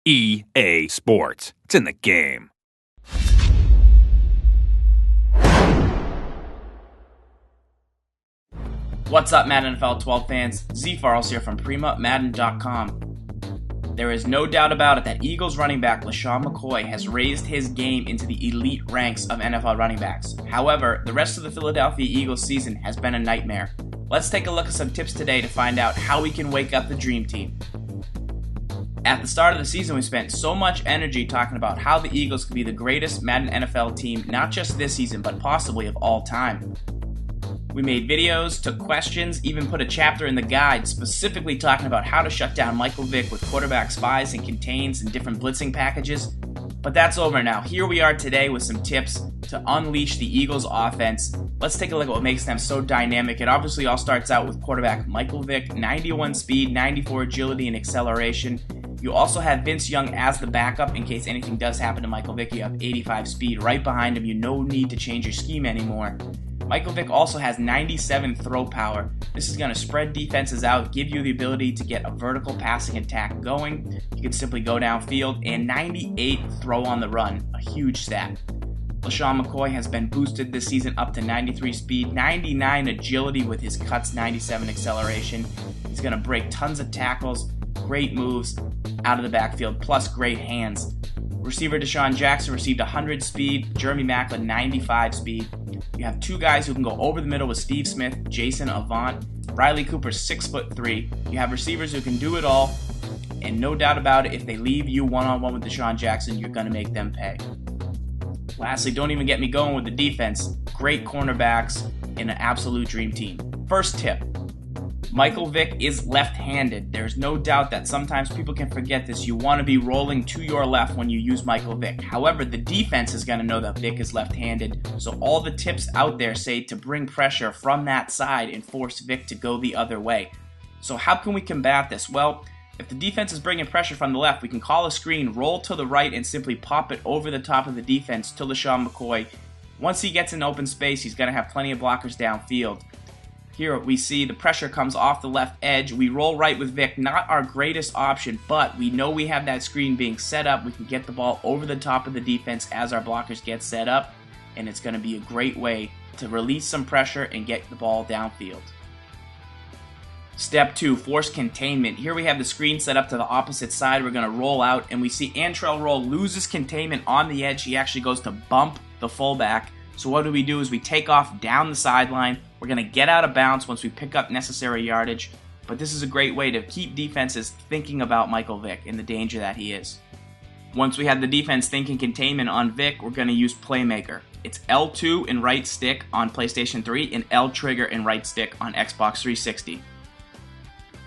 EA Sports. It's in the game. What's up, Madden NFL 12 fans? Z Farles here from PrimaMadden.com. There is no doubt about it that Eagles running back LeSean McCoy has raised his game into the elite ranks of NFL running backs. However, the rest of the Philadelphia Eagles season has been a nightmare. Let's take a look at some tips today to find out how we can wake up the dream team. At the start of the season, we spent so much energy talking about how the Eagles could be the greatest Madden NFL team, not just this season, but possibly of all time. We made videos, took questions, even put a chapter in the guide specifically talking about how to shut down Michael Vick with quarterback spies and contains and different blitzing packages. But that's over now. Here we are today with some tips to unleash the Eagles offense. Let's take a look at what makes them so dynamic. It obviously all starts out with quarterback Michael Vick, 91 speed, 94 agility and acceleration. You also have Vince Young as the backup in case anything does happen to Michael Vick. You have 85 speed right behind him. You no need to change your scheme anymore. Michael Vick also has 97 throw power. This is going to spread defenses out, give you the ability to get a vertical passing attack going. You can simply go downfield, and 98 throw on the run, a huge stat. LeSean McCoy has been boosted this season up to 93 speed, 99 agility with his cuts, 97 acceleration. He's going to break tons of tackles, great moves out of the backfield, plus great hands. Receiver Desean Jackson received 100 speed, Jeremy Maclin 95 speed. You have two guys who can go over the middle with Steve Smith, Jason Avant. Riley Cooper's 6'3". You have receivers who can do it all, and no doubt about it, if they leave you one-on-one with Desean Jackson, you're going to make them pay. Lastly, don't even get me going with the defense. Great cornerbacks in an absolute dream team. First tip. Michael Vick is left-handed. There's no doubt that sometimes people can forget this. You want to be rolling to your left when you use Michael Vick. However, the defense is going to know that Vick is left-handed, so all the tips out there say to bring pressure from that side and force Vick to go the other way. So how can we combat this? Well, if the defense is bringing pressure from the left, we can call a screen, roll to the right, and simply pop it over the top of the defense to LeSean McCoy. Once he gets in open space, he's going to have plenty of blockers downfield. Here we see the pressure comes off the left edge. We roll right with Vick, not our greatest option, but we know we have that screen being set up. We can get the ball over the top of the defense as our blockers get set up, and it's going to be a great way to release some pressure and get the ball downfield. Step 2, force containment. Here we have the screen set up to the opposite side. We're going to roll out, and we see Antrell Roll loses containment on the edge. He actually goes to bump the fullback. So what do is we take off down the sideline. We're going to get out of bounds once we pick up necessary yardage. But this is a great way to keep defenses thinking about Michael Vick and the danger that he is. Once we have the defense thinking containment on Vick, we're going to use PLAYMAKER. It's L2 and right stick on PlayStation 3 and L trigger and right stick on Xbox 360.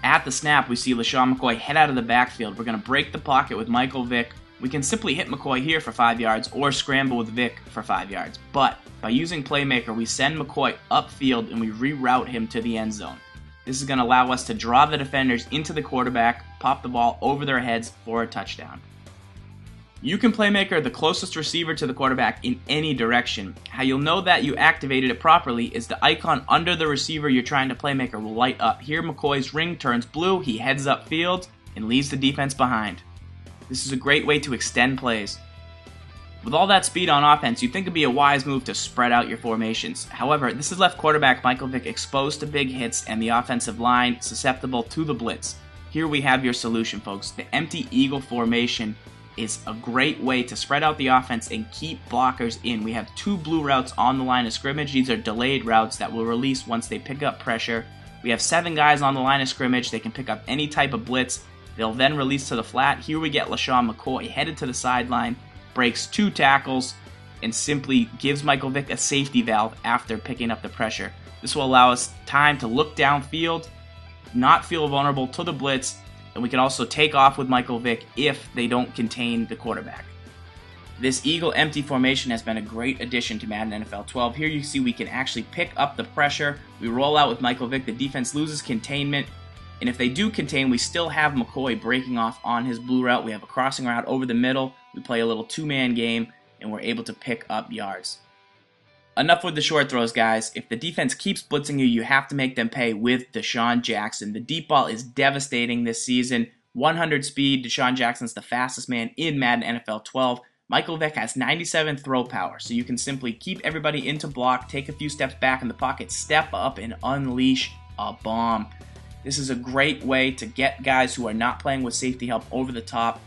At the snap, we see LeSean McCoy head out of the backfield. We're going to break the pocket with Michael Vick. We can simply hit McCoy here for 5 yards or scramble with Vick for 5 yards. But by using PLAYMAKER, we send McCoy upfield and we reroute him to the end zone. This is going to allow us to draw the defenders into the quarterback, pop the ball over their heads for a touchdown. You can PLAYMAKER the closest receiver to the quarterback in any direction. How you'll know that you activated it properly is the icon under the receiver you're trying to PLAYMAKER will light up. Here McCoy's ring turns blue, he heads upfield and leaves the defense behind. This is a great way to extend plays. With all that speed on offense, you'd think it'd be a wise move to spread out your formations. However, this has left quarterback Michael Vick exposed to big hits and the offensive line susceptible to the blitz. Here we have your solution, folks. The empty eagle formation is a great way to spread out the offense and keep blockers in. We have 2 blue routes on the line of scrimmage. These are delayed routes that will release once they pick up pressure. We have 7 guys on the line of scrimmage. They can pick up any type of blitz. They'll then release to the flat. Here we get LeSean McCoy headed to the sideline, breaks 2 tackles, and simply gives Michael Vick a safety valve after picking up the pressure. This will allow us time to look downfield, not feel vulnerable to the blitz, and we can also take off with Michael Vick if they don't contain the quarterback. This eagle empty formation has been a great addition to Madden NFL 12. Here you see we can actually pick up the pressure. We roll out with Michael Vick. The defense loses containment. And if they do contain, we still have McCoy breaking off on his blue route. We have a crossing route over the middle. We play a little 2-man game, and we're able to pick up yards. Enough with the short throws, guys. If the defense keeps blitzing you, you have to make them pay with Desean Jackson. The deep ball is devastating this season. 100 speed, Desean Jackson's the fastest man in Madden NFL 12. Michael Vick has 97 throw power, so you can simply keep everybody into block, take a few steps back in the pocket, step up, and unleash a bomb. This is a great way to get guys who are not playing with safety help over the top.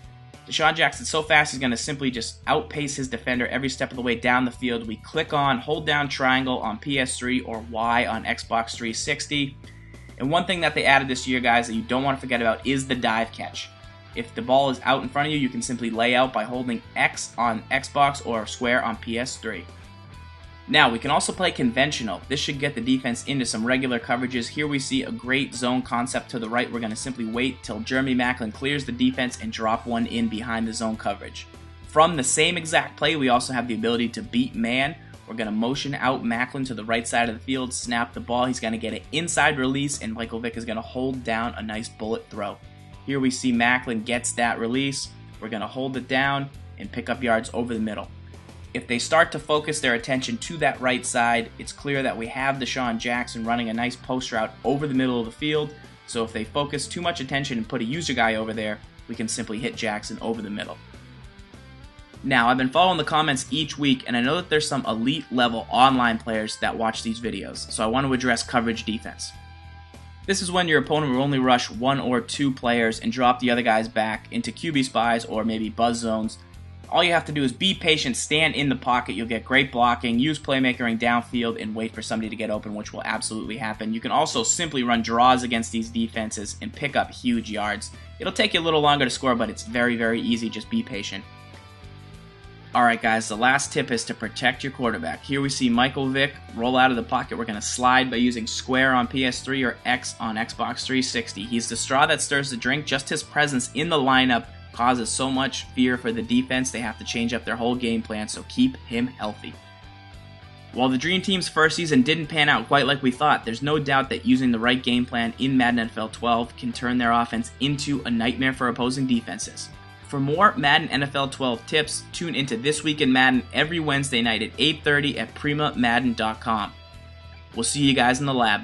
Desean Jackson's so fast, he's going to simply just outpace his defender every step of the way down the field. We click on, hold down triangle on PS3 or Y on Xbox 360. And one thing that they added this year, guys, that you don't want to forget about is the dive catch. If the ball is out in front of you, you can simply lay out by holding X on Xbox or square on PS3. Now, we can also play conventional. This should get the defense into some regular coverages. Here we see a great zone concept to the right. We're going to simply wait till Jeremy Maclin clears the defense and drop one in behind the zone coverage. From the same exact play, we also have the ability to beat man. We're going to motion out Maclin to the right side of the field, snap the ball. He's going to get an inside release, and Michael Vick is going to hold down a nice bullet throw. Here we see Maclin gets that release. We're going to hold it down and pick up yards over the middle. If they start to focus their attention to that right side, it's clear that we have Desean Jackson running a nice post route over the middle of the field. So if they focus too much attention and put a user guy over there, we can simply hit Jackson over the middle. Now, I've been following the comments each week, and I know that there's some elite level online players that watch these videos, so I want to address coverage defense. This is when your opponent will only rush 1 or 2 players and drop the other guys back into QB spies or maybe buzz zones. All you have to do is be patient, stand in the pocket, you'll get great blocking, use playmakering downfield, and wait for somebody to get open, which will absolutely happen. You can also simply run draws against these defenses and pick up huge yards. It'll take you a little longer to score, but it's very, very easy. Just be patient. Alright guys, the last tip is to protect your quarterback. Here we see Michael Vick roll out of the pocket. We're going to slide by using square on PS3 or X on Xbox 360. He's the straw that stirs the drink. Just his presence in the lineup causes so much fear for the defense, they have to change up their whole game plan, so keep him healthy. While the Dream Team's first season didn't pan out quite like we thought, there's no doubt that using the right game plan in Madden NFL 12 can turn their offense into a nightmare for opposing defenses. For more Madden NFL 12 tips, tune into This Week in Madden every Wednesday night at 8:30 at PLAYMAKER.com. We'll see you guys in the lab.